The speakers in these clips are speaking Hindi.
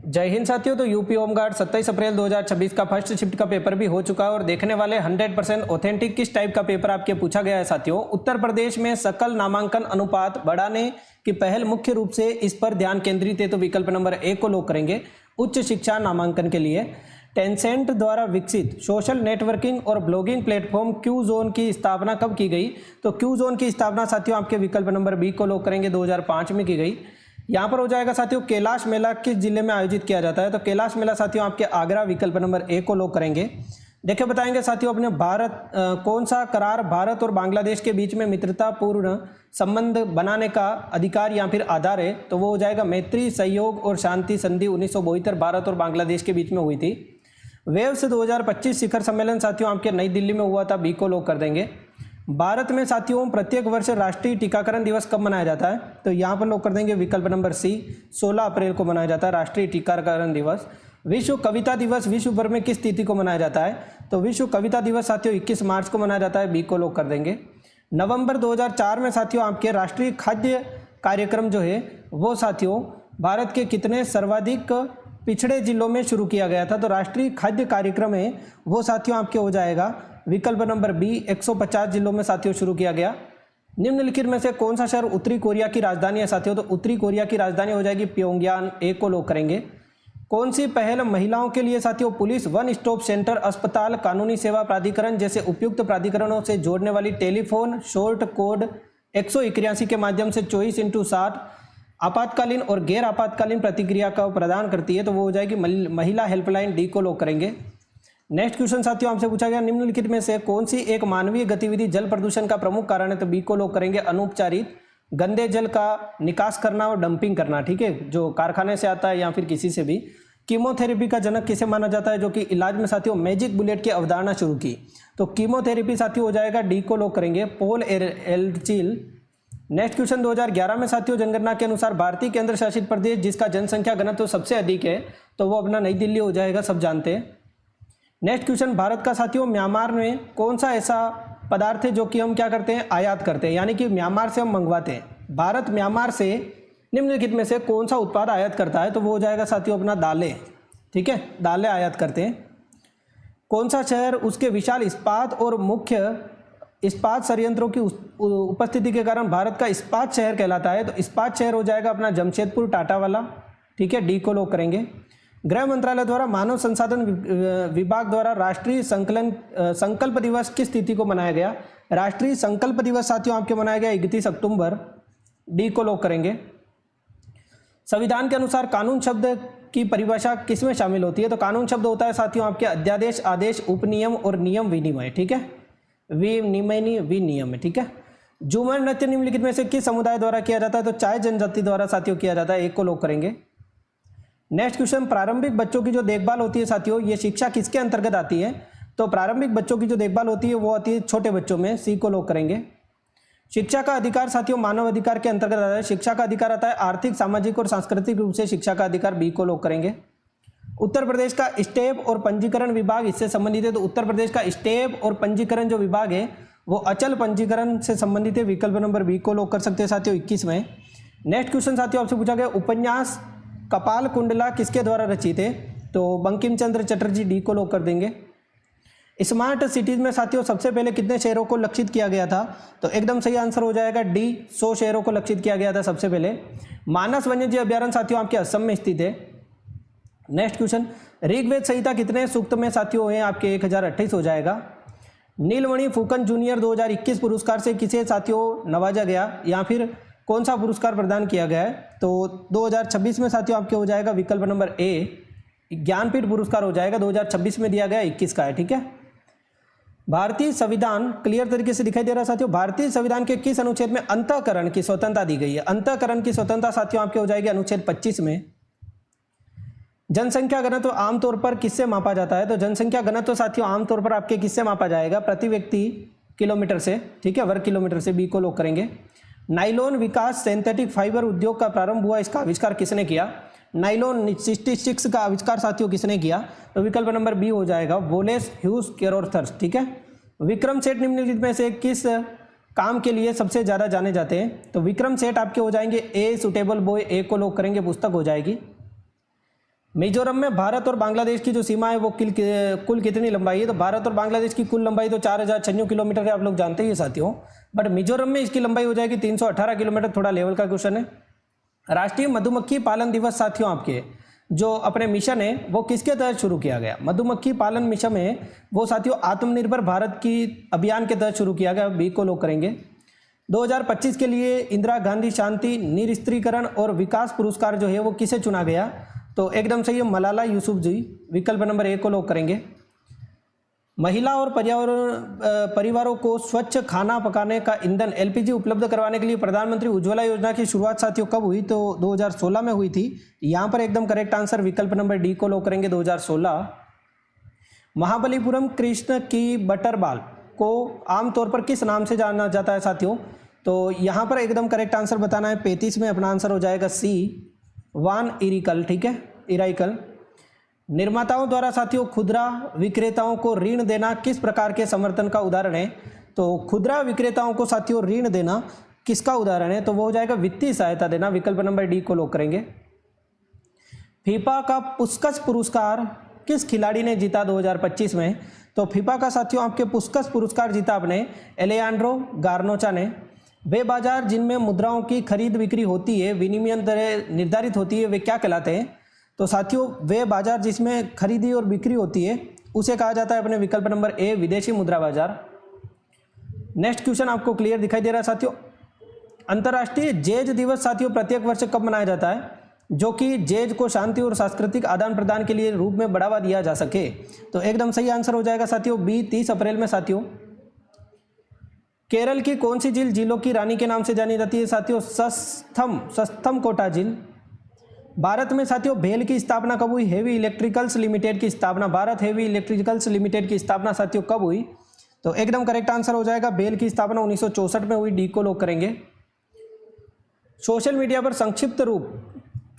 जय हिंद साथियों। तो यूपी होमगार्ड 27 अप्रैल 2026 का फर्स्ट शिफ्ट का पेपर भी हो चुका है और देखने वाले 100% ऑथेंटिक किस टाइप का पेपर आपके पूछा गया है साथियों। उत्तर प्रदेश में सकल नामांकन अनुपात बढ़ाने की पहल मुख्य रूप से इस पर ध्यान केंद्रित है, तो विकल्प नंबर ए को लॉक करेंगे। उच्च शिक्षा नामांकन के लिए टेंसेंट द्वारा विकसित सोशल नेटवर्किंग और ब्लॉगिंग प्लेटफॉर्म क्यू जोन की स्थापना कब की गई, तो क्यू जोन की स्थापना साथियों आपके विकल्प नंबर बी को लॉक करेंगे, 2005 में की गई। यहाँ पर हो जाएगा साथियों कैलाश मेला किस जिले में आयोजित किया जाता है, तो कैलाश मेला साथियों आपके आगरा, विकल्प नंबर ए को लॉक करेंगे। देखिए बताएंगे साथियों अपने कौन सा करार भारत और बांग्लादेश के बीच में मित्रतापूर्ण संबंध बनाने का अधिकार या फिर आधार है, तो वो हो जाएगा मैत्री, सहयोग और शांति संधि 1972 भारत और बांग्लादेश के बीच में हुई थी। वेव्स 2025 शिखर सम्मेलन साथियों आपके नई दिल्ली में हुआ था, बी को लॉक कर देंगे। भारत में साथियों प्रत्येक वर्ष राष्ट्रीय टीकाकरण दिवस कब मनाया जाता है, तो यहाँ पर लॉक कर देंगे विकल्प नंबर सी, 16 अप्रैल को मनाया जाता है राष्ट्रीय टीकाकरण दिवस। विश्व कविता दिवस विश्व भर में किस तिथि को मनाया जाता है, तो विश्व कविता दिवस साथियों 21 मार्च को मनाया जाता है, बी को लॉक कर देंगे। नवंबर 2004 में साथियों आपके राष्ट्रीय खाद्य कार्यक्रम जो है वो साथियों भारत के कितने सर्वाधिक पिछड़े जिलों में शुरू किया गया था, तो राष्ट्रीय खाद्य कार्यक्रम है वो साथियों आपके हो जाएगा विकल्प नंबर बी, 150 जिलों में साथियों शुरू किया गया। निम्नलिखित में से कौन सा शहर उत्तरी कोरिया की राजधानी है साथियों, तो उत्तरी कोरिया की राजधानी हो जाएगी प्योंगयांग, ए को लॉक करेंगे। कौन सी पहल महिलाओं के लिए साथियों पुलिस वन स्टॉप सेंटर, अस्पताल, कानूनी सेवा प्राधिकरण जैसे उपयुक्त प्राधिकरणों से जोड़ने वाली टेलीफोन शॉर्ट कोड 181 के माध्यम से 24x60 आपातकालीन और गैर आपातकालीन प्रतिक्रिया का प्रदान करती है, तो वो हो जाएगी महिला हेल्पलाइन, डी को लॉक करेंगे। नेक्स्ट क्वेश्चन साथियों आपसे पूछा गया निम्नलिखित में से कौन सी एक मानवीय गतिविधि जल प्रदूषण का प्रमुख कारण है, तो बी को लॉक करेंगे अनुपचारित गंदे जल का निकास करना और डंपिंग करना, ठीक है, जो कारखाने से आता है या फिर किसी से भी। कीमोथेरेपी का जनक किसे माना जाता है, जो कि इलाज में साथियों मैजिक बुलेट की अवधारणा शुरू की, तो कीमोथेरेपी साथियों हो जाएगा, डी को लॉक करेंगे पॉल एल्चिल। नेक्स्ट क्वेश्चन 2011 में साथियों जनगणना के अनुसार भारतीय केंद्र शासित प्रदेश जिसका जनसंख्या घनत्व सबसे अधिक है, तो वो अपना नई दिल्ली हो जाएगा, सब जानते हैं। नेक्स्ट क्वेश्चन भारत का साथियों म्यांमार में कौन सा ऐसा पदार्थ है जो कि हम क्या करते हैं, आयात करते हैं, यानी कि म्यांमार से हम मंगवाते हैं। भारत म्यांमार से निम्नलिखित में से कौन सा उत्पाद आयात करता है, तो वो हो जाएगा साथियों अपना दालें, ठीक है, दालें आयात करते हैं। कौन सा शहर उसके विशाल इस्पात और मुख्य इस्पात संयंत्रों की उपस्थिति के कारण भारत का इस्पात शहर कहलाता है, तो इस्पात शहर हो जाएगा अपना जमशेदपुर, टाटा वाला, ठीक है, डी को लॉक करेंगे। गृह मंत्रालय द्वारा मानव संसाधन विभाग द्वारा राष्ट्रीय संकल्प दिवस किस तिथि को मनाया गया, राष्ट्रीय संकल्प दिवस साथियों आपके मनाया गया 31 अक्टूबर, डी को लॉक करेंगे। संविधान के अनुसार कानून शब्द की परिभाषा किस में शामिल होती है, तो कानून शब्द होता है साथियों आपके अध्यादेश, आदेश, उपनियम और नियम विनिमय, ठीक है, विनियम है, ठीक है। झूमर नृत्य निम्नलिखित में से किस समुदाय द्वारा किया जाता है, तो चाय जनजाति द्वारा साथियों किया जाता है, एक को लॉक करेंगे। नेक्स्ट क्वेश्चन प्रारंभिक बच्चों की जो देखभाल होती है साथियों ये शिक्षा किसके अंतर्गत आती है, तो प्रारंभिक बच्चों की जो देखभाल होती है वो आती है छोटे बच्चों में, सी को लॉक करेंगे। शिक्षा का अधिकार साथियों मानव अधिकार के अंतर्गत आता है, शिक्षा का अधिकार आता है आर्थिक, सामाजिक और सांस्कृतिक रूप से शिक्षा का अधिकार, बी को लॉक करेंगे। उत्तर प्रदेश का स्टेप और पंजीकरण विभाग इससे संबंधित है, तो उत्तर प्रदेश का स्टेप और पंजीकरण जो विभाग है वो अचल पंजीकरण से संबंधित है, विकल्प नंबर बी को लॉक कर सकते हैं साथियों 21 में। नेक्स्ट क्वेश्चन साथियों आपसे पूछा गया उपन्यास कपाल कुंडला किसके द्वारा रचित है, तो बंकिम चंद्र चटर्जी, डी को लॉक कर देंगे। स्मार्ट सिटीज में साथियों सबसे पहले कितने शहरों को लक्षित किया गया था, तो एकदम सही आंसर हो जाएगा डी, 100 शहरों को लक्षित किया गया था सबसे पहले। मानस वन्यजीव अभ्यारण्य साथियों आपके असम में स्थित है। नेक्स्ट क्वेश्चन ऋग्वेद संहिता कितने सूक्त में साथियों है, आपके 1028 हो जाएगा। नीलमणि फुकन जूनियर 2021 पुरस्कार से किसे साथियों नवाजा गया या फिर कौन सा पुरस्कार प्रदान किया गया है, तो 2026 में साथियों आपके हो जाएगा विकल्प नंबर ए, ज्ञानपीठ पुरस्कार हो जाएगा, 2026 में दिया गया, 21 का है, ठीक है। भारतीय संविधान क्लियर तरीके से दिखाई दे रहा है साथियों, भारतीय संविधान के किस अनुच्छेद में अंतःकरण की स्वतंत्रता दी गई है, अंतःकरण की स्वतंत्रता साथियों आपके हो जाएगी अनुच्छेद 25 में। जनसंख्या घनत्व आमतौर पर किससे मापा जाता है, तो जनसंख्या घनत्व साथियों आमतौर पर आपके किससे मापा जाएगा, प्रति व्यक्ति किलोमीटर से, ठीक है, वर्ग किलोमीटर से, बी को लॉक करेंगे। नाइलॉन विकास सिंथेटिक फाइबर उद्योग का प्रारंभ हुआ, इसका आविष्कार किसने किया, नाइलॉन 66 का आविष्कार साथियों किसने किया, तो विकल्प नंबर बी हो जाएगा वोलेस ह्यूज कैरोथर्स, ठीक है। विक्रम सेठ निम्नलिखित में से किस काम के लिए सबसे ज़्यादा जाने जाते हैं, तो विक्रम सेठ आपके हो जाएंगे ए सुटेबल बॉय, ए को लॉक करेंगे, पुस्तक हो जाएगी। मिजोरम में भारत और बांग्लादेश की जो सीमा है वो कुल कितनी लंबाई है? तो भारत और बांग्लादेश की कुल लंबाई तो 4096 किलोमीटर है, आप लोग जानते ही हैं साथियों। बट मिजोरम में इसकी लंबाई हो जाएगी 318 किलोमीटर। थोड़ा लेवल का क्वेश्चन है। राष्ट्रीय मधुमक्खी पालन दिवस साथियों आपके जो अपने मिशन है वो किसके तहत शुरू किया गया? मधुमक्खी पालन मिशन में वो साथियों आत्मनिर्भर भारत की अभियान के तहत शुरू किया गया। बी को लोग करेंगे। 2025 के लिए इंदिरा गांधी शांति निरस्त्रीकरण और विकास पुरस्कार जो है वो किसे चुना गया? तो एकदम सही है, मलाला यूसुफजई। विकल्प नंबर 1 को लोग करेंगे। महिला और परिवारों को स्वच्छ खाना पकाने का ईंधन एलपीजी उपलब्ध करवाने के लिए प्रधानमंत्री उज्ज्वला योजना की शुरुआत साथियों कब हुई? तो 2016 में हुई थी। यहाँ पर एकदम करेक्ट आंसर विकल्प नंबर डी को लोग करेंगे, 2016। महाबलीपुरम कृष्ण की बटरबाल को आमतौर पर किस नाम से जाना जाता है साथियों? तो यहाँ पर एकदम करेक्ट आंसर बताना है। 35 में अपना आंसर हो जाएगा सी, वान इरिकल। ठीक है, इराइकल। निर्माताओं द्वारा साथियों खुदरा विक्रेताओं को ऋण देना किस प्रकार के समर्थन का उदाहरण है? तो खुदरा विक्रेताओं को साथियों ऋण देना किसका उदाहरण है? तो वो हो जाएगा वित्तीय सहायता देना। विकल्प नंबर डी को लोग करेंगे। फीफा का पुस्कस पुरस्कार किस खिलाड़ी ने जीता 2025 में? तो फीफा का साथियों आपके पुस्कस पुरस्कार जीता आपने एलेजांड्रो गार्नोचा ने। वे बाजार जिनमें मुद्राओं की खरीद बिक्री होती है, विनिमय दरें निर्धारित होती है, वे क्या कहलाते हैं? तो साथियों वे बाजार जिसमें खरीदी और बिक्री होती है उसे कहा जाता है अपने विकल्प नंबर ए, विदेशी मुद्रा बाजार। नेक्स्ट क्वेश्चन आपको क्लियर दिखाई दे रहा है साथियों। अंतर्राष्ट्रीय जेज दिवस साथियों प्रत्येक वर्ष कब मनाया जाता है? जो कि जेज को शांति और सांस्कृतिक आदान प्रदान के लिए रूप में बढ़ावा दिया जा सके। तो एकदम सही आंसर हो जाएगा साथियों बी, 30 अप्रैल में साथियों। केरल की कौन सी झील झीलों की रानी के नाम से जानी जाती है साथियों? सस्थम कोटा झील। भारत में साथियों भेल की स्थापना कब हुई? हेवी इलेक्ट्रिकल्स लिमिटेड की स्थापना, भारत हेवी इलेक्ट्रिकल्स लिमिटेड की स्थापना साथियों कब हुई? तो एकदम करेक्ट आंसर हो जाएगा भेल की स्थापना 1964 में हुई। डी को लोग करेंगे। सोशल मीडिया पर संक्षिप्त रूप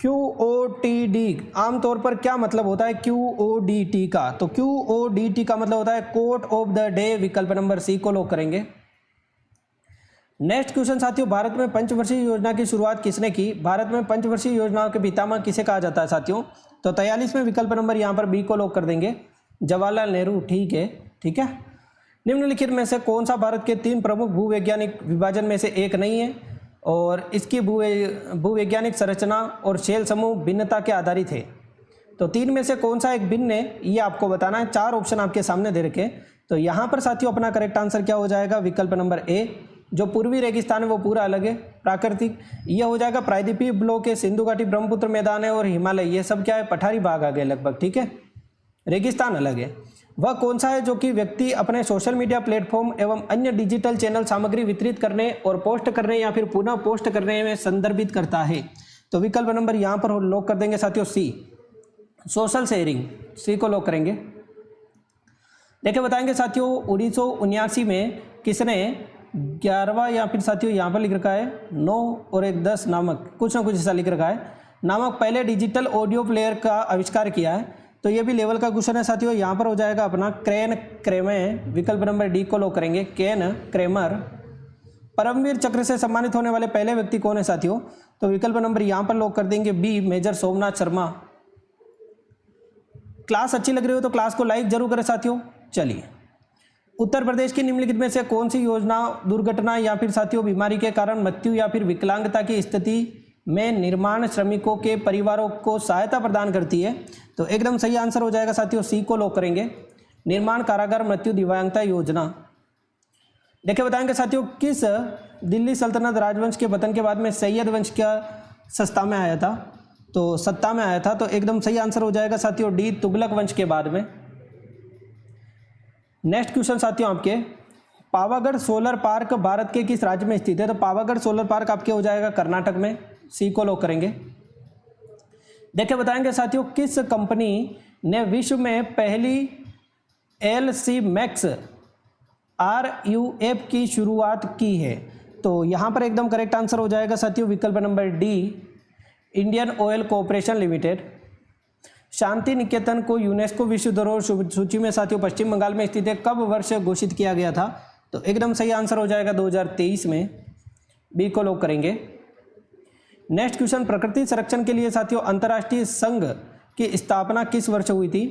QOTD आमतौर पर क्या मतलब होता है QODT का? तो QODT का मतलब होता है कोट ऑफ द डे। विकल्प नंबर सी को लोग करेंगे। नेक्स्ट क्वेश्चन साथियों, भारत में पंचवर्षीय योजना की शुरुआत किसने की? भारत में पंचवर्षीय योजनाओं के पितामह किसे कहा जाता है साथियों? तो 43 में विकल्प नंबर यहाँ पर बी को लोग कर देंगे, जवाहरलाल नेहरू। ठीक है, ठीक है। निम्नलिखित में से कौन सा भारत के 3 प्रमुख भूवैज्ञानिक विभाजन में से एक नहीं है और इसकी भूवैज्ञानिक संरचना और शेल समूह भिन्नता के आधारित है? तो 3 में से कौन सा एक भिन्न है ये आपको बताना है। 4 ऑप्शन आपके सामने दे रखे। तो यहाँ पर साथियों अपना करेक्ट आंसर क्या हो जाएगा? विकल्प नंबर ए, जो पूर्वी रेगिस्तान है वो पूरा अलग है, प्राकृतिक। यह हो जाएगा प्रायद्वीपीय ब्लॉक है, सिंधु घाटी, ब्रह्मपुत्र मैदान है और हिमालय, ये सब क्या है? पठारी भाग आ गए लगभग। ठीक है, रेगिस्तान अलग है। वह कौन सा है जो कि व्यक्ति अपने सोशल मीडिया प्लेटफॉर्म एवं अन्य डिजिटल चैनल सामग्री वितरित करने और पोस्ट करने या फिर पुनः पोस्ट करने में संदर्भित करता है? तो विकल्प नंबर यहाँ पर लॉक कर देंगे साथियों सी, सोशल शेयरिंग। सी को लॉक करेंगे। देखिए बताएंगे साथियों 1979 में किसने 11वां या फिर साथियों यहाँ पर लिख रखा है 9 और 1 10 नामक कुछ ना कुछ ऐसा लिख रखा है, नामक पहले डिजिटल ऑडियो प्लेयर का आविष्कार किया है? तो ये भी लेवल का क्वेश्चन है साथियों। यहाँ पर हो जाएगा अपना केन क्रेमर। विकल्प नंबर डी को लॉक करेंगे, केन क्रेमर। परमवीर चक्र से सम्मानित होने वाले पहले व्यक्ति कौन है साथियों? तो विकल्प नंबर यहाँ पर लॉक कर देंगे B, major Somnath Sharma. Class अच्छी लग रही हो तो क्लास को लाइक जरूर करें साथियों। चलिए, उत्तर प्रदेश की निम्नलिखित में से कौन सी योजना दुर्घटना या फिर साथियों बीमारी के कारण मृत्यु या फिर विकलांगता की स्थिति में निर्माण श्रमिकों के परिवारों को सहायता प्रदान करती है? तो एकदम सही आंसर हो जाएगा साथियों सी को लॉक करेंगे, निर्माण कारागार मृत्यु दिव्यांगता योजना। देखिए बताएंगे साथियों किस दिल्ली सल्तनत राजवंश के पतन के बाद में सैयद वंश का सत्ता में आया था? तो सत्ता में आया था। तो एकदम सही आंसर हो जाएगा साथियों डी, तुगलक वंश के बाद में। नेक्स्ट क्वेश्चन साथियों आपके, पावागढ़ सोलर पार्क भारत के किस राज्य में स्थित है? तो पावागढ़ सोलर पार्क आपके हो जाएगा कर्नाटक में। सी को लॉक करेंगे। देखिए बताएंगे साथियों किस कंपनी ने विश्व में पहली LC मैक्स RUF की शुरुआत की है? तो यहाँ पर एकदम करेक्ट आंसर हो जाएगा साथियों विकल्प number D, Indian oil corporation limited. Shanti Niketan को यूनेस्को विश्व धरोहर सूची में साथियों पश्चिम बंगाल में स्थित है, कब वर्ष घोषित किया गया था? तो एकदम सही आंसर हो जाएगा 2023 में। बी को लॉक करेंगे। नेक्स्ट क्वेश्चन, प्रकृति संरक्षण के लिए साथियों अंतर्राष्ट्रीय संघ की स्थापना किस वर्ष हुई थी?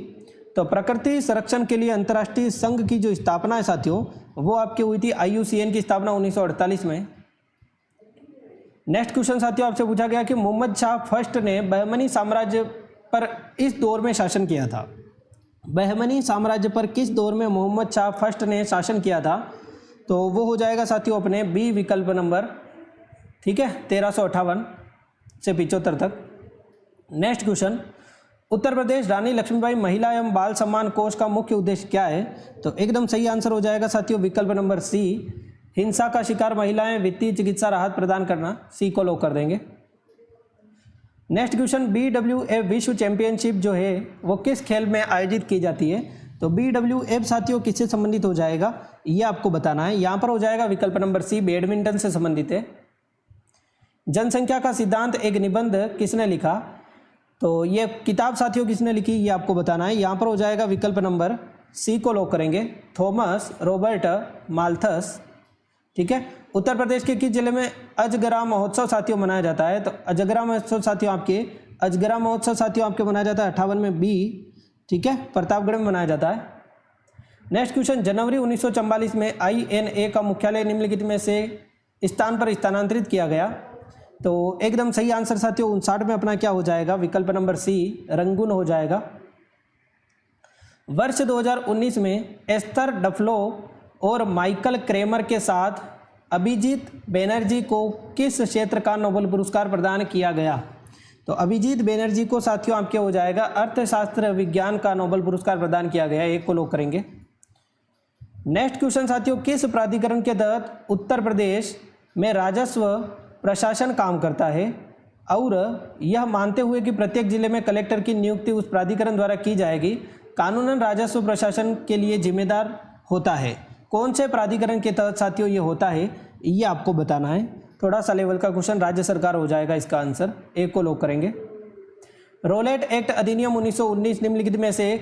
तो प्रकृति संरक्षण के लिए अंतर्राष्ट्रीय संघ की जो स्थापना है साथियों, वो आपकी हुई थी IUCN की स्थापना 1948 में। नेक्स्ट क्वेश्चन साथियों आपसे पूछा गया कि मोहम्मद शाह फर्स्ट ने बहमनी साम्राज्य पर इस दौर में शासन किया था। बहमनी साम्राज्य पर किस दौर में मोहम्मद शाह फर्स्ट ने शासन किया था? तो वो हो जाएगा साथियों अपने बी विकल्प नंबर, ठीक है, 1358 से 75 तक। नेक्स्ट क्वेश्चन, उत्तर प्रदेश रानी लक्ष्मीबाई महिला एवं बाल सम्मान कोष का मुख्य उद्देश्य क्या है? तो एकदम सही आंसर हो जाएगा साथियों विकल्प नंबर सी, हिंसा का शिकार महिलाएं वित्तीय चिकित्सा राहत प्रदान करना। सी को लॉक कर देंगे। नेक्स्ट क्वेश्चन, BWF विश्व चैंपियनशिप जो है वो किस खेल में आयोजित की जाती है? तो BWF साथियों किससे संबंधित हो जाएगा, ये आपको बताना है। यहाँ पर हो जाएगा विकल्प नंबर सी, बैडमिंटन से संबंधित है। जनसंख्या का सिद्धांत एक निबंध किसने लिखा? तो ये किताब साथियों किसने लिखी, ये आपको बताना है। यहाँ पर हो जाएगा विकल्प नंबर सी को लॉक करेंगे, थॉमस रॉबर्ट माल्थस, ठीक है। उत्तर प्रदेश के किस जिले में अजगरा महोत्सव साथियों मनाया जाता है? तो अजगरा महोत्सव साथियों आपके मनाया जाता है 58 में बी, ठीक है, प्रतापगढ़ में मनाया जाता है। नेक्स्ट क्वेश्चन, जनवरी 1944 में INA का मुख्यालय निम्नलिखित में से स्थान पर स्थानांतरित किया गया। तो एकदम सही आंसर साथियों 59 में अपना क्या हो जाएगा, विकल्प नंबर सी, रंगून हो जाएगा। वर्ष 2019 में एस्थर डफलो और माइकल क्रेमर के साथ अभिजीत बैनर्जी को किस क्षेत्र का नोबेल पुरस्कार प्रदान किया गया? तो अभिजीत बैनर्जी को साथियों आपके हो जाएगा अर्थशास्त्र विज्ञान का नोबेल पुरस्कार प्रदान किया गया, एक को लॉक करेंगे। नेक्स्ट क्वेश्चन साथियों, किस प्राधिकरण के तहत उत्तर प्रदेश में राजस्व प्रशासन काम करता है और यह मानते हुए कि प्रत्येक जिले में कलेक्टर की नियुक्ति उस प्राधिकरण द्वारा की जाएगी, कानूनन राजस्व प्रशासन के लिए जिम्मेदार होता है? कौन से प्राधिकरण के तहत साथियों ये होता है, ये आपको बताना है। थोड़ा सा लेवल का क्वेश्चन, राज्य सरकार हो जाएगा इसका आंसर, एक को लॉक करेंगे। रोलेट एक्ट अधिनियम 1919 निम्नलिखित में से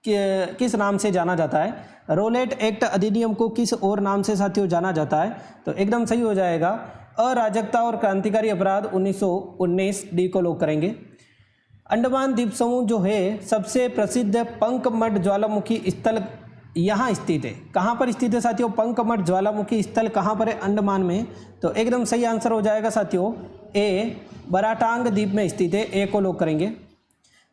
किस नाम से जाना जाता है? रोलेट एक्ट अधिनियम को किस और नाम से साथियों जाना जाता है? तो एकदम सही हो जाएगा अराजकता और क्रांतिकारी अपराध 1919, डी को लॉक करेंगे। अंडमान द्वीप समूह जो है सबसे प्रसिद्ध पंकमठ ज्वालामुखी स्थल यहाँ स्थित है। कहाँ पर स्थित है साथियों? पंकमठ ज्वालामुखी स्थल कहाँ पर है? अंडमान में। तो एकदम सही आंसर हो जाएगा साथियों ए, बराटांग द्वीप में स्थित है, ए को लॉक करेंगे।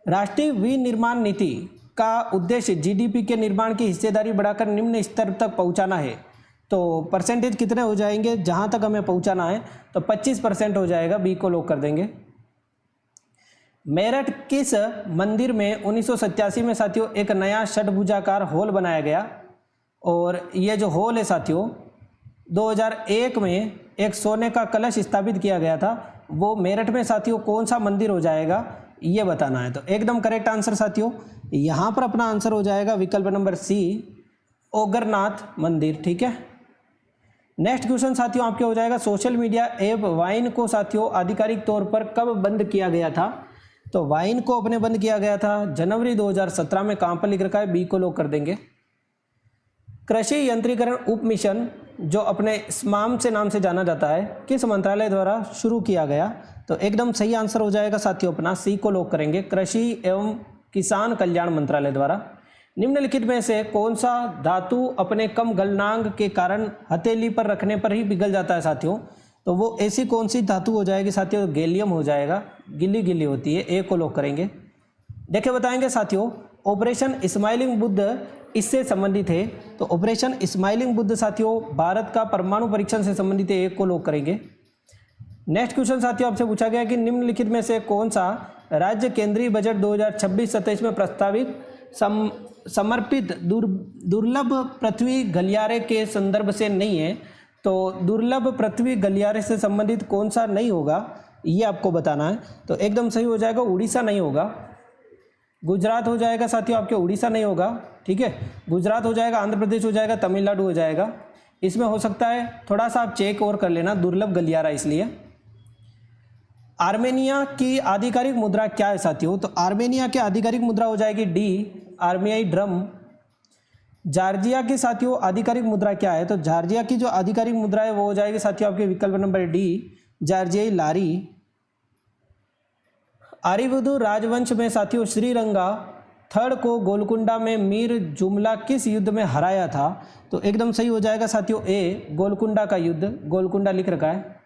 राष्ट्रीय विनिर्माण नीति का उद्देश्य GDP के निर्माण की हिस्सेदारी बढ़ाकर निम्न स्तर तक पहुँचाना है। तो परसेंटेज कितने हो जाएंगे जहाँ तक हमें पहुँचाना है? तो 25% हो जाएगा, बी को लॉक कर देंगे। मेरठ किस मंदिर में 1987 में साथियों एक नया षटभुजाकार हॉल बनाया गया? और ये जो हॉल है साथियों 2001 में एक सोने का कलश स्थापित किया गया था, वो मेरठ में साथियों कौन सा मंदिर हो जाएगा, ये बताना है। तो एकदम करेक्ट आंसर साथियों यहाँ पर अपना आंसर हो जाएगा विकल्प नंबर सी, ओगरनाथ मंदिर, ठीक है। नेक्स्ट क्वेश्चन साथियों आपके हो जाएगा, सोशल मीडिया ऐप वाइन को साथियों आधिकारिक तौर पर कब बंद किया गया था? तो वाइन को अपने बंद किया गया था जनवरी 2017 में। कहाँ पर लिख रखा है? बी को लॉक कर देंगे। कृषि यंत्रीकरण उप मिशन जो अपने स्माम से नाम से जाना जाता है, किस मंत्रालय द्वारा शुरू किया गया? तो एकदम सही आंसर हो जाएगा साथियों अपना, सी को लॉक करेंगे, कृषि एवं किसान कल्याण मंत्रालय द्वारा। निम्नलिखित में से कौन सा धातु अपने कम गलनांक के कारण हथेली पर रखने पर ही पिघल जाता है साथियों? तो वो ऐसी कौन सी धातु हो जाएगी साथियों? गैलियम हो जाएगा, गिल्ली गिल्ली होती है, ए को लॉक करेंगे। देखिए बताएंगे साथियों, ऑपरेशन स्माइलिंग बुद्ध इससे संबंधित है। तो ऑपरेशन स्माइलिंग बुद्ध साथियों भारत का परमाणु परीक्षण से संबंधित है, एक को लॉक करेंगे। नेक्स्ट क्वेश्चन साथियों आपसे पूछा गया कि निम्नलिखित में से कौन सा राज्य केंद्रीय बजट 2026-27 में प्रस्तावित समर्पित दुर्लभ पृथ्वी गलियारे के संदर्भ से नहीं है? तो दुर्लभ पृथ्वी गलियारे से संबंधित कौन सा नहीं होगा, ये आपको बताना है। तो एकदम सही हो जाएगा, उड़ीसा नहीं होगा, गुजरात हो जाएगा साथियों आपके, उड़ीसा नहीं होगा, ठीक है। गुजरात हो जाएगा, आंध्र प्रदेश हो जाएगा, तमिलनाडु हो जाएगा। इसमें हो सकता है थोड़ा सा आप चेक और कर लेना, दुर्लभ गलियारा इसलिए। आर्मेनिया की आधिकारिक मुद्रा क्या है साथियों? तो आर्मेनिया की आधिकारिक मुद्रा हो जाएगी डी, आर्मियाई ड्रम। जॉर्जिया की साथियों आधिकारिक मुद्रा क्या है? तो जॉर्जिया की जो आधिकारिक मुद्रा है वो हो जाएगी साथियों आपके विकल्प नंबर डी, जॉर्जियाई लारी। आर्यवधु राजवंश में साथियों श्रीरंगा थर्ड को गोलकुंडा में मीर जुमला किस युद्ध में हराया था? तो एकदम सही हो जाएगा साथियों ए, गोलकुंडा का युद्ध। गोलकुंडा लिख रखा है।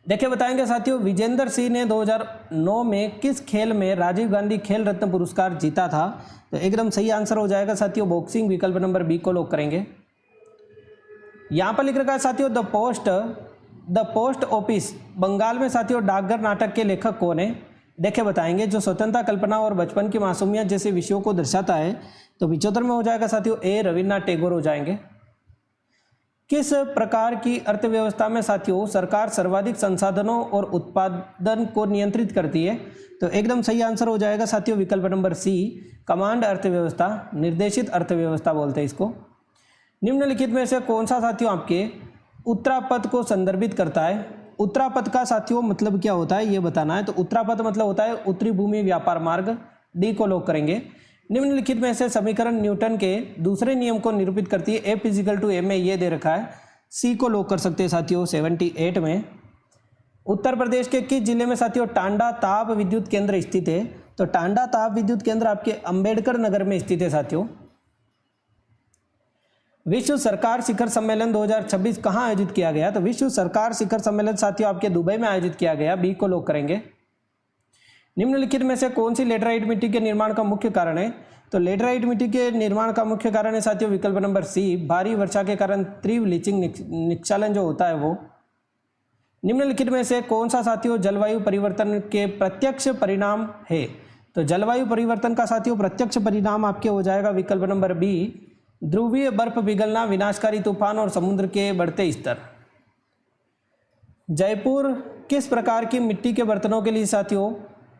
देखिए बताएंगे साथियों, विजेंद्र सिंह ने 2009 में किस खेल में राजीव गांधी खेल रत्न पुरस्कार जीता था? तो एकदम सही आंसर हो जाएगा साथियों बॉक्सिंग। विकल्प नंबर बी को लॉक करेंगे। यहाँ पर लिख रखा है साथियों द पोस्ट ऑफिस बंगाल में साथियों डाकघर नाटक के लेखक कौन है? देखिए बताएंगे, जो स्वतंत्रता, कल्पना और बचपन की मासूमियत जैसे विषयों को दर्शाता है। तो 75 में हो जाएगा साथियों ए, रविन्द्रनाथ टैगोर हो जाएंगे। किस प्रकार की अर्थव्यवस्था में साथियों सरकार सर्वाधिक संसाधनों और उत्पादन को नियंत्रित करती है? तो एकदम सही आंसर हो जाएगा साथियों विकल्प नंबर सी, कमांड अर्थव्यवस्था, निर्देशित अर्थव्यवस्था बोलते हैं इसको। निम्नलिखित में से कौन सा साथियों आपके उत्तरापथ को संदर्भित करता है? उत्तरापथ का साथियों मतलब क्या होता है ये बताना है। तो उत्तरापथ मतलब होता है उत्तरी भूमि व्यापार मार्ग। डी को लॉक करेंगे। निम्नलिखित में से समीकरण न्यूटन के दूसरे नियम को निरूपित करती है? एफ इजिकल टू एम में ये दे रखा है। सी को लॉक कर सकते हैं साथियों 78 में। उत्तर प्रदेश के किस जिले में साथियों टांडा ताप विद्युत केंद्र स्थित है? तो टांडा ताप विद्युत केंद्र आपके अंबेडकर नगर में स्थित है साथियों। विश्व सरकार शिखर सम्मेलन 2026 कहाँ आयोजित किया गया? तो विश्व सरकार शिखर सम्मेलन साथियों आपके दुबई में आयोजित किया गया। बी को लॉक करेंगे। निम्नलिखित में से कौन सी लेटराइट मिट्टी के निर्माण का मुख्य कारण है? तो लेटराइट मिट्टी के निर्माण का मुख्य कारण है साथियों विकल्प नंबर सी, भारी वर्षा के कारण तीव्र लीचिंग निक्षालन जो होता है वो। निम्नलिखित में से कौन सा साथियों जलवायु परिवर्तन के प्रत्यक्ष परिणाम है? तो जलवायु परिवर्तन का साथियों प्रत्यक्ष परिणाम आपके हो जाएगा विकल्प नंबर बी, ध्रुवीय बर्फ पिघलना, विनाशकारी तूफान और समुद्र के बढ़ते स्तर। जयपुर किस प्रकार की मिट्टी के बर्तनों के लिए साथियों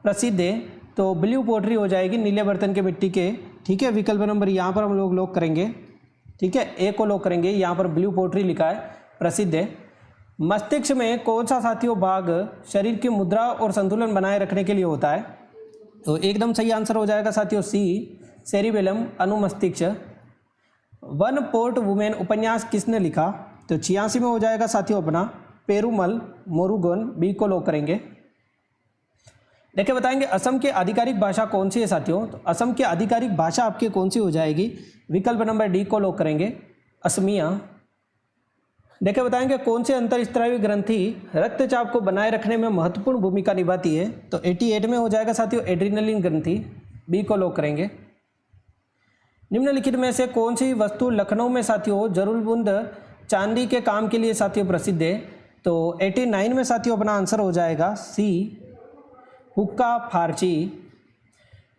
प्रसिद्ध है? तो ब्लू पोट्री हो जाएगी, नीले बर्तन के मिट्टी के। ठीक है, विकल्प नंबर यहाँ पर हम लोग लॉक करेंगे। ठीक है, ए को लॉक करेंगे। यहाँ पर ब्लू पोट्री लिखा है, प्रसिद्ध है। मस्तिष्क में कौन सा साथियों भाग शरीर की मुद्रा और संतुलन बनाए रखने के लिए होता है? तो एकदम सही आंसर हो जाएगा साथियों सी, सेरिबेलम अनुमस्तिष्क। वन पोर्ट वुमेन उपन्यास किसने लिखा? तो 86 में हो जाएगा साथियों अपना पेरुमल मोरुगन। बी को लॉक करेंगे। देखिए बताएंगे असम की आधिकारिक भाषा कौन सी है साथियों? तो असम की आधिकारिक भाषा आपकी कौन सी हो जाएगी? विकल्प नंबर डी को लॉक करेंगे, असमिया। देखिए बताएंगे कौन सी अंतरस्त्रावी ग्रंथि रक्तचाप को बनाए रखने में महत्वपूर्ण भूमिका निभाती है? तो 88 में हो जाएगा साथियों एड्रिनलिन ग्रंथि। बी को लॉक करेंगे। निम्नलिखित में से कौन सी वस्तु लखनऊ में साथियों जरूरबुंद चांदी के काम के लिए साथियों प्रसिद्ध है? तो 89 में साथियों अपना आंसर हो जाएगा सी, हुक्का फार्ची।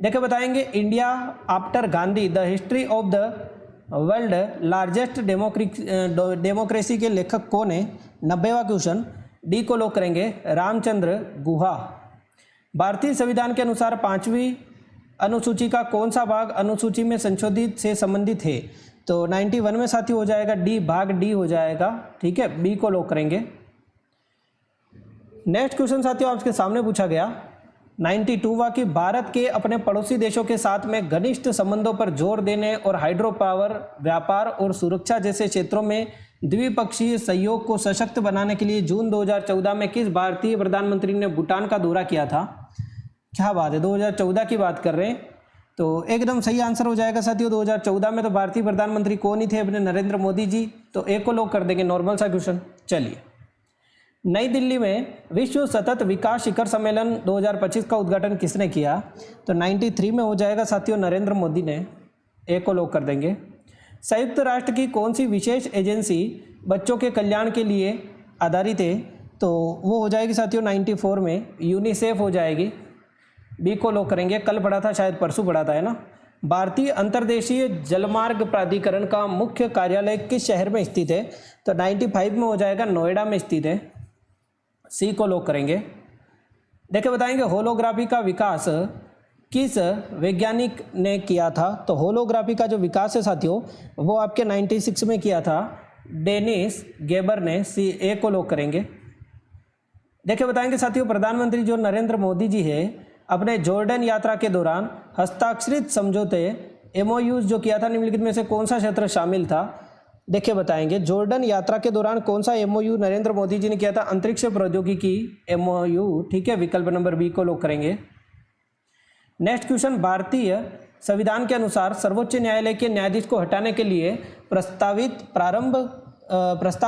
देखिए बताएंगे India after Gandhi the history of the world largest democracy के लेखक कौन है? 90वां क्वेश्चन। डी को लॉक करेंगे, रामचंद्र गुहा। भारतीय संविधान के अनुसार 5वीं अनुसूची का कौन सा भाग अनुसूची में संशोधित से संबंधित है? तो 91 में साथी हो जाएगा डी, भाग डी हो जाएगा। ठीक है, बी को लॉक करेंगे। नेक्स्ट क्वेश्चन साथियों आपके सामने पूछा गया 92वां कि भारत के अपने पड़ोसी देशों के साथ में घनिष्ठ संबंधों पर जोर देने और हाइड्रो पावर, व्यापार और सुरक्षा जैसे क्षेत्रों में द्विपक्षीय सहयोग को सशक्त बनाने के लिए जून 2014 में किस भारतीय प्रधानमंत्री ने भूटान का दौरा किया था? क्या बात है, 2014 की बात कर रहे हैं। तो एकदम सही आंसर हो जाएगा साथियों 2014 में तो भारतीय प्रधानमंत्री कौन ही थे? अपने नरेंद्र मोदी जी। तो एक को लॉक कर देंगे, नॉर्मल सा क्वेश्चन। चलिए, नई दिल्ली में विश्व सतत विकास शिखर सम्मेलन 2025 का उद्घाटन किसने किया? तो 93 में हो जाएगा साथियों नरेंद्र मोदी ने। एक को लॉक कर देंगे। संयुक्त राष्ट्र की कौन सी विशेष एजेंसी बच्चों के कल्याण के लिए आधारित है? तो वो हो जाएगी साथियों 94 में यूनिसेफ हो जाएगी। बी को लॉक करेंगे। कल पढ़ा था, शायद परसों पढ़ा था, है ना। भारतीय अंतर्देशीय जलमार्ग प्राधिकरण का मुख्य कार्यालय किस शहर में स्थित है? तो 95 में हो जाएगा नोएडा में स्थित है। सी को लॉक करेंगे। देखिए बताएंगे होलोग्राफी का विकास किस वैज्ञानिक ने किया था? तो होलोग्राफी का जो विकास है साथियों वो आपके 96 में किया था डेनिस गेबर ने। सी, ए को लॉक करेंगे। देखिए बताएंगे साथियों प्रधानमंत्री जो नरेंद्र मोदी जी है अपने जॉर्डन यात्रा के दौरान हस्ताक्षरित समझौते MOUs जो किया था निम्नलिखित में से कौन सा क्षेत्र शामिल था? देखिए बताएंगे, जॉर्डन यात्रा के दौरान कौन सा एमओयू नरेंद्र मोदी जी ने किया था? अंतरिक्ष प्रौद्योगिकी एमओयू, ठीक है, विकल्प नंबर बी को लॉक करेंगे। नेक्स्ट क्वेश्चन, भारतीय संविधान के अनुसार सर्वोच्च न्यायालय के न्यायाधीश को हटाने के लिए प्रस्ताव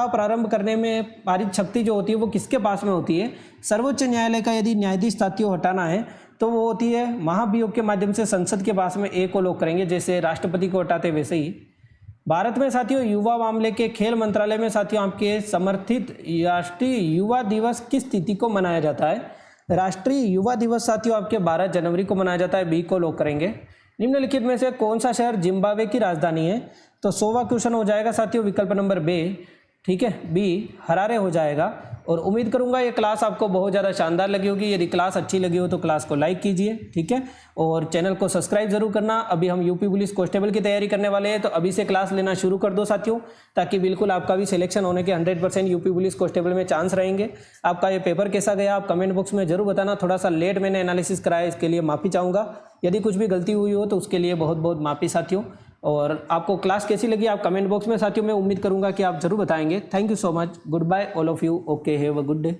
प्रारंभ करने में पारित शक्ति जो होती है वो किसके पास में होती है? सर्वोच्च न्यायालय का यदि न्यायाधीश साथियों हटाना है तो वो होती है महाभियोग के माध्यम से संसद के पास में ए को लॉक करेंगे, जैसे राष्ट्रपति को हटाते वैसे ही। भारत में साथियों युवा मामले के खेल मंत्रालय में साथियों आपके समर्थित राष्ट्रीय युवा दिवस किस तिथि को मनाया जाता है? राष्ट्रीय युवा दिवस साथियों आपके 12 जनवरी को मनाया जाता है, बी को लॉक करेंगे। निम्नलिखित में से कौन सा शहर जिम्बाब्वे की राजधानी है? तो 100वां क्वेश्चन हो जाएगा साथियों विकल्प नंबर बी, ठीक है, बी हरारे हो जाएगा। और उम्मीद करूंगा ये क्लास आपको बहुत ज़्यादा शानदार लगी होगी। यदि क्लास अच्छी लगी हो तो क्लास को लाइक कीजिए, ठीक है, और चैनल को सब्सक्राइब जरूर करना। अभी हम यूपी पुलिस कांस्टेबल की तैयारी करने वाले हैं, तो अभी से क्लास लेना शुरू कर दो साथियों, ताकि बिल्कुल आपका भी सिलेक्शन होने के 100% यूपी पुलिस कांस्टेबल में चांस रहेंगे। आपका ये पेपर कैसा गया आप कमेंट बॉक्स में जरूर बताना। थोड़ा सा लेट मैंने एनालिसिस कराया, इसके लिए माफ़ी चाहूँगा। यदि कुछ भी गलती हुई हो तो उसके लिए बहुत बहुत माफ़ी साथियों। और आपको क्लास कैसी लगी आप कमेंट बॉक्स में साथियों मैं उम्मीद करूंगा कि आप जरूर बताएंगे। Thank you so much, goodbye all of you, okay, have a good day.